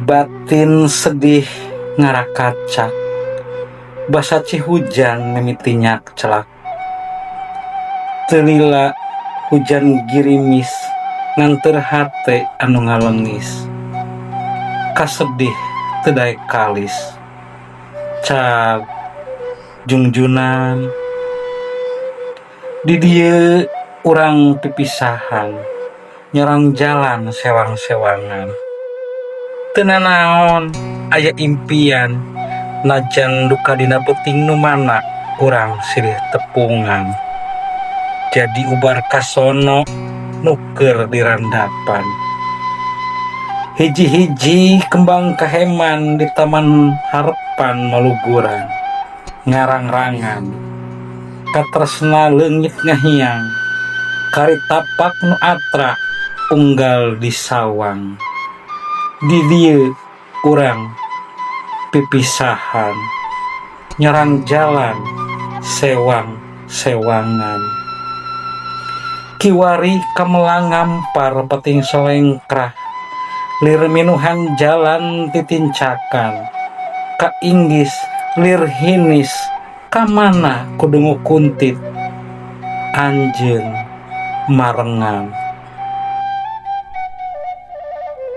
Batin sedih ngarakacak, basa Cihujan mimitinya celak. Telila hujan girimis nganter hate anu ngalengis. Kasedih teu daek kalis. Cag jungjunan di dieu urang pipisahan, nyerang jalan sewang-sewangan. Teu nanaon aya impian, najan duka dina peuting nu mana urang silih tepungan. Jadi ubar kasono nuker dirandapan. Hiji-hiji kembang kaheman di taman harepan maluguran. Ngarang-rangan katresna leungit ngahiang, kari tapak nu atra unggal di sawang. Di dieu urang pipisahan, nyerang jalan sewang-sewangan. Kiwari kamelang ngampar peting solengkrah, lir minuhan jalan titincakan. Kainggis lir hinis kamana kudu kuntit, anjeun marengan.